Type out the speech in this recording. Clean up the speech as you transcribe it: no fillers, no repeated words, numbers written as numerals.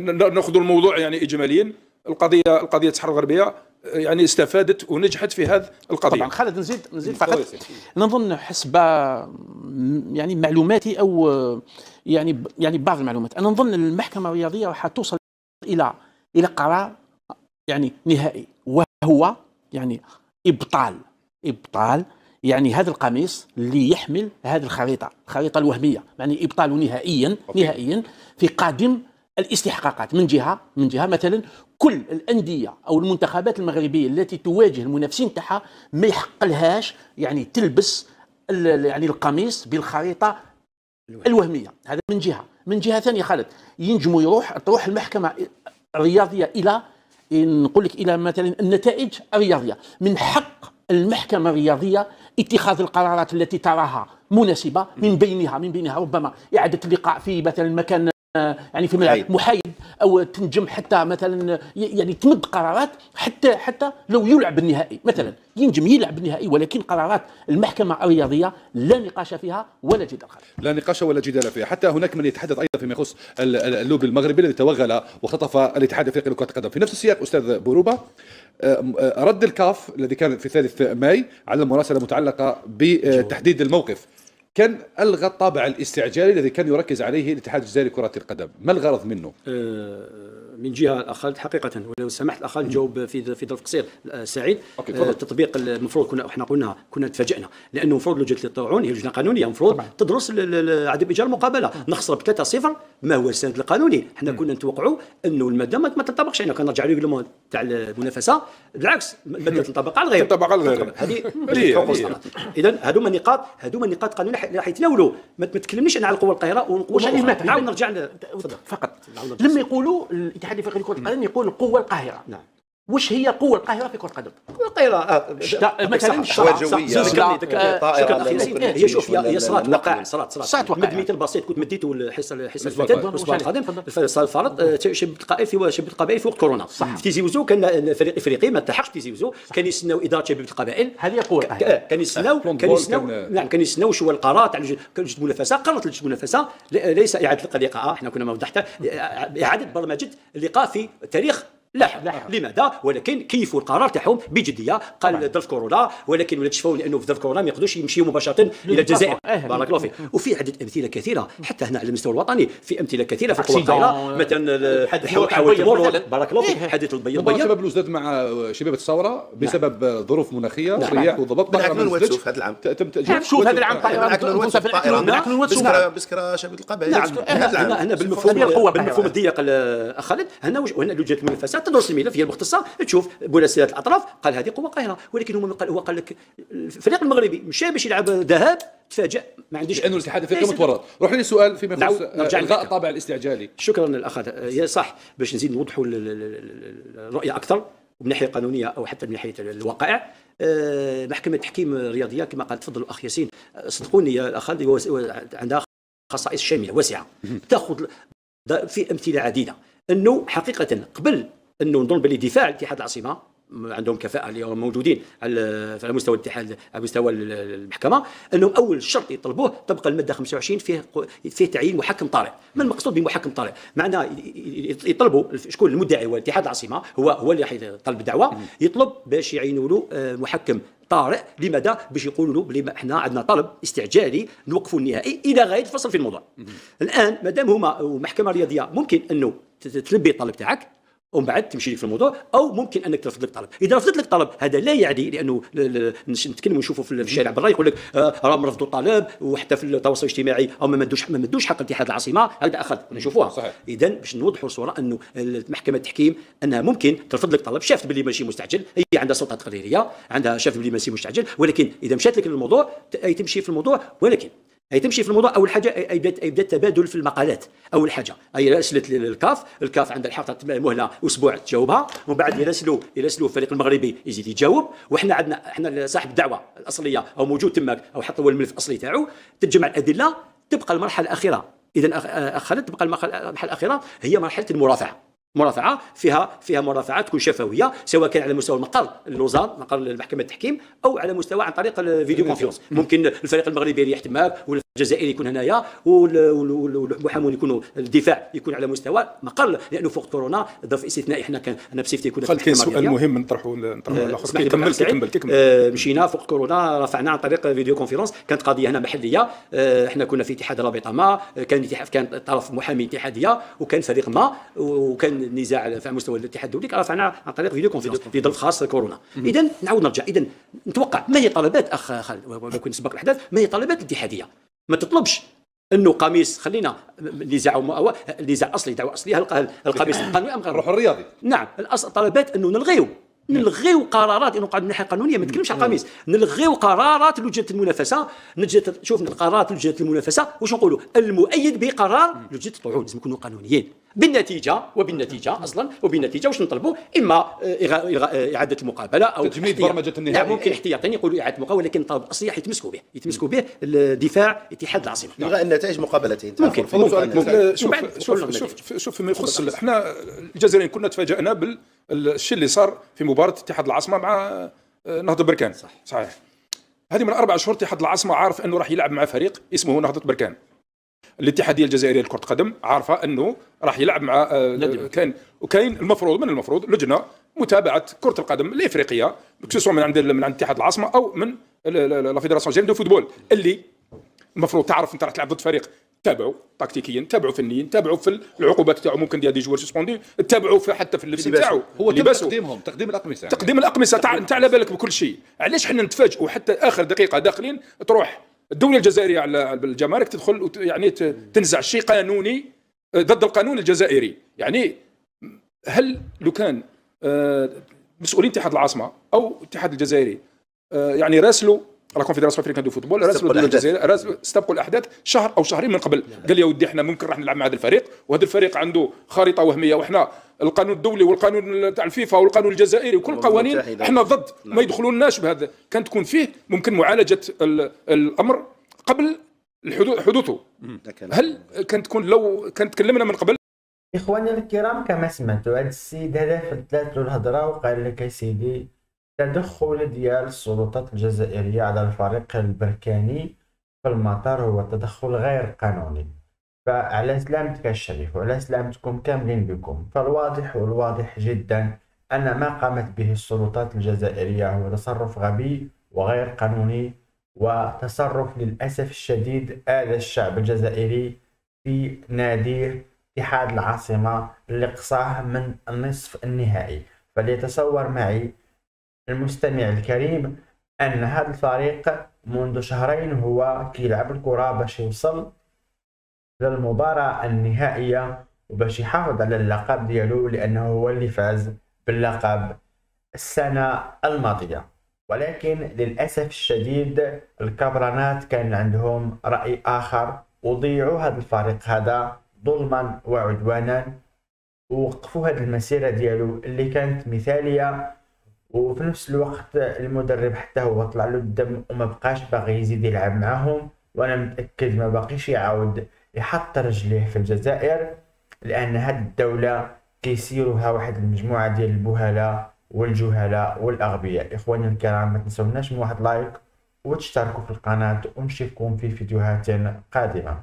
ناخذ الموضوع يعني اجماليا. القضيه الصحراء الغربيه يعني استفادت ونجحت في هذه القضيه. طبعا خالد نزيد فقط. نظن حسب يعني معلوماتي او يعني بعض المعلومات، انا نظن المحكمه الرياضيه راح توصل الى قرار يعني نهائي، وهو يعني ابطال يعني هذا القميص اللي يحمل هذه الخريطه الوهميه، يعني ابطاله نهائيا في قادم الاستحقاقات. من جهه مثلا كل الانديه او المنتخبات المغربيه التي تواجه المنافسين تاعها ما يحق لهاش يعني تلبس يعني القميص بالخريطه الوهميه. هذا من جهه ثانيه خالد ينجموا تروح المحكمه الرياضيه الى نقول لك الى مثلا النتائج الرياضيه. من حق المحكمه الرياضيه اتخاذ القرارات التي تراها مناسبه، من بينها ربما اعاده اللقاء في مثلا مكان يعني في ملعب محايد، او تنجم حتى مثلا يعني تمد قرارات حتى لو يلعب النهائي مثلا، ينجم يلعب النهائي، ولكن قرارات المحكمه الرياضيه لا نقاش فيها ولا جدال. لا نقاش ولا جدال فيها. حتى هناك من يتحدث ايضا فيما يخص اللوبي المغربي الذي توغل واختطف الاتحاد الافريقي لكره القدم. في نفس السياق استاذ بوروبا، رد الكاف الذي كان في 3 ماي على المراسله المتعلقه بتحديد الموقف كان ألغى الطابع الاستعجالي الذي كان يركز عليه الاتحاد الجزائري لكرة القدم. ما الغرض منه؟ من جهة الأخ حقيقة، ولو سمحت الأخ نجاوب في ظرف قصير سعيد. التطبيق المفروض كنا تفاجئنا، لأنه المفروض لجنة الطاعون هي لجنة قانونية، المفروض تدرس عدم إيجار المقابلة. نخسر ب3-0 ما هو السند القانوني. احنا كنا نتوقعوا أنه المادة ما تنطبقش، يعني كان نرجع للريغلومون تاع المنافسة، بالعكس المادة تنطبق على الغير. هذه إذا هذو نقاط قانونية راح يتناولوا. ما تكلمنيش أنا على القوى القاهرة ونقول نعاود نرجع فقط. لما يقولوا الاتحاد الافريقي لكرة القدم يقول القوة القاهرة، نعم، وش هي قوة القاهرة في كرة القدم؟ القاهرة مثلا الشواء الجوية، هي شوف هي صارت وقع مثل بسيط كنت مديته الحصة اللي فاتت الأسبوع القادم. الفرض شبه القبائل في وقت كورونا في تيزي وزو، كان الفريق الافريقي ما التحقش تيزي وزو، كان يستناو إدارة شباب القبائل، هذه قوة القاهرة. كان يستناو شو القرار تاع لجنة المنافسة. قررت لجنة المنافسة ليس إعادة اللقاء، احنا كنا موضحتها إعادة برمجة اللقاء في تاريخ لاحق. لماذا؟ ولكن كيفوا القرار تاعهم بجديه. قال ظرف كورونا، ولكن ولا تشوفوا لانه في ظرف كورونا ما يقدروش يمشيوا مباشره الى الجزائر. بارك الله فيك. وفي عدة امثله كثيره حتى هنا على المستوى الوطني، في امثله كثيره في القوى القاهره، مثلا حاول تمر. بارك الله فيك. حدث البيض شباب الوزداد مع شباب الثوره بسبب ظروف مناخيه رياح وضبط. نشوف هذا العام شوف هذا العام بسكره شباب القبائل. هنا بالمفهوم الضيق خالد، هنا لجنه المنافسه تدرس الملف هي المختصه تشوف مناسبات الاطراف. قال هذه قوه قاهره، ولكن هو قال لك الفريق المغربي مشى باش يلعب ذهاب، تفاجأ ما عنديش لانه الاتحاد الافريقي متورط. روح لي سؤال فيما يخص الغاء الطابع الاستعجالي. شكرا الاخ. يا صح، باش نزيد نوضحوا الرؤيه اكثر من ناحيه قانونيه او حتى من ناحيه الواقع. محكمه التحكيم الرياضيه كما قال تفضل الاخ ياسين، صدقوني يا الاخ عندها خصائص شامله واسعه، تاخذ في امثله عديده انه حقيقه قبل انه نظن باللي دفاع الاتحاد العاصمه عندهم كفاءه اليوم موجودين على مستوى الاتحاد على مستوى المحكمه، انهم اول شرط يطلبوه طبقا الماده 25 فيه تعيين محكم طارئ. ما المقصود بمحكم طارئ؟ معناه يطلبوا شكون المدعي هو الاتحاد العاصمه، هو اللي حيطلب الدعوه، يطلب باش يعينوا له محكم طارئ. لماذا؟ باش يقولوا له بلي احنا عندنا طلب استعجالي نوقفوا النهائي الى غايه الفصل في الموضوع. الان مادام هما محكمه رياضيه ممكن انه تلبي الطلب تاعك ومن بعد تمشي لك في الموضوع، او ممكن انك ترفض لك طلب. اذا رفضت لك طلب هذا لا يعني، لانه نتكلموا نشوفوا في الشارع برا يقول لك راهم رفضوا الطلب، وحتى في التواصل الاجتماعي او ما مدوش حق الاتحاد العاصمه، هذا اخذ نشوفوها. اذا باش نوضحوا الصوره انه محكمه التحكيم انها ممكن ترفض لك طلب، شافت باللي ماشي مستعجل، هي عندها سلطه تقريريه، عندها شافت باللي ماشي مستعجل، ولكن اذا مشات لك للموضوع تمشي في الموضوع. ولكن أي تمشي في الموضوع. أول حاجة يبدأ التبادل في المقالات. أول حاجة أي راسلت الكاف عند الحاطة مهلة أسبوع تجاوبها، ومن بعد يراسلوا الفريق المغربي يزيد يجاوب، وإحنا احنا صاحب الدعوة الأصلية أو موجود تماك أو حتى هو الملف الأصلي تاعو، تتجمع الأدلة، تبقى المرحلة الأخيرة. إذا خالد تبقى المرحلة الأخيرة هي مرحلة مرافعة فيها مرافعة تكون شفوية، سواء كان على مستوى المقر الوزارة، مقر محكمة التحكيم، أو على مستوى عن طريق الفيديو كونفرنس. ممكن الفريق المغربي يريح تماك الجزائري يكون هنايا والمحامون يكونوا الدفاع يكون على مستوى مقل، لانه فوق كورونا ظرف استثنائي انا بصفتي كنا خلت كاين سؤال مهم نطرحوا الاخر كمل. مشينا فوق كورونا رفعنا عن طريق فيديو كونفرنس، كانت قضيه هنا محليه، احنا كنا في اتحاد رابطه ما، كان طرف محامي اتحاديه وكان فريق ما، وكان نزاع على مستوى الاتحاد الدولي، رفعنا عن طريق فيديو كونفرنس في ظرف خاص كورونا. اذا نعاود نرجع، اذا نتوقع ما هي طلبات اخ خالد وكون سبق الاحداث، ما هي طلبات الاتحاديه؟ ما تطلبش انه قميص، خلينا نزاع اصلي، دعوه اصليه القميص القانوني ام غيره، الروح الرياضي. نعم، الطلبات انه نلغيو قرارات، انه قاعد من الناحيه القانونيه ما نتكلمش على القميص، نلغيو قرارات لجنه المنافسه، شوف القرارات لجنه المنافسه واش نقولوا، المؤيد بقرار لجنه الطعون لازم يكونوا قانونيين، بالنتيجه اصلا واش نطلبوا؟ اما اعاده المقابله او تجميد برمجه النهائي، لا ممكن احتياطيا يقولوا اعاده المقابله، ولكن الطلب الاصلي يتمسكوا به الدفاع اتحاد العاصمه، الغاء النتائج مقابلتين. ممكن شوف فيما يخص احنا الجزائريين كنا تفاجأنا بالشيء اللي صار في مباراه اتحاد العاصمه مع نهضه بركان. صحيح، هذه من 4 شهور اتحاد العاصمه عارف انه راح يلعب مع فريق اسمه نهضه بركان. الاتحاديه الجزائريه لكره القدم عارفه انه راح يلعب مع وكاين المفروض لجنه متابعه كره القدم الافريقيه، سواء من عند اتحاد العاصمه او من لا فيدراسيون جيريان دو فوتبول، اللي المفروض تعرف انت راح تلعب ضد فريق، تابعوا تكتيكيا، تابعوا فنيا، تابعوا في العقوبات تاعو، ممكن ديال دي جوار سسبوندي، تابعوا حتى في اللبس تاعو، هو تقديم الاقمصه، تقديم الاقمصه انت على بالك بكل شيء. علاش حنا نتفاجئوا حتى اخر دقيقه داخلين تروح الدوله الجزائريه على الجمارك تدخل يعني تنزع شيء قانوني ضد القانون الجزائري؟ يعني هل لو كان مسؤولين اتحاد العاصمه او الاتحاد الجزائري يعني راسلوا لا كونفدراسيون افريكان دو فوتبول، راسلوا الدوله الجزائريه، استبقوا الاحداث شهر او شهرين من قبل، قال يا ودي احنا ممكن راح نلعب مع هذا الفريق، وهذا الفريق عنده خارطه وهميه، واحنا القانون الدولي والقانون تاع الفيفا والقانون الجزائري وكل القوانين احنا ضد، ما يدخلوناش بهذا. كانت تكون فيه ممكن معالجه الامر قبل حدوثه. هل كانت تكون لو كانت تكلمنا من قبل؟ اخواني الكرام، كما سمعتوا هذا السيد هذا فدات له الهضره وقال لك يا سيدي التدخل ديال السلطات الجزائريه على الفريق البركاني في المطار هو تدخل غير قانوني. فعلى سلامتك الشريف وعلى سلامتكم كاملين بكم، فالواضح والواضح جدا ان ما قامت به السلطات الجزائريه هو تصرف غبي وغير قانوني، وتصرف للاسف الشديد هذا الشعب الجزائري في نادي اتحاد العاصمه اللي قصاه من النصف النهائي. فليتصور معي المستمع الكريم ان هذا الفريق منذ شهرين هو كيلعب الكره باش يوصل للمباراه النهائيه وباش يحافظ على اللقب ديالو، لانه هو اللي فاز باللقب السنه الماضيه. ولكن للاسف الشديد الكبرانات كان عندهم راي اخر وضيعوا هذا الفريق هذا ظلما وعدوانا، ووقفوا هذه المسيره ديالو اللي كانت مثاليه. وفي نفس الوقت المدرب حتى هو طلع له الدم وما بقاش باغي يزيد يلعب معاهم، وانا متاكد ما باقيش يعاود يحط رجليه في الجزائر، لان هذه الدوله كيسيروها واحد المجموعه ديال البهلاء والجهلاء والاغبياء. اخواني الكرام، ما تنسوناش من واحد لايك وتشتركوا في القناه ونشوفكم في فيديوهات قادمه.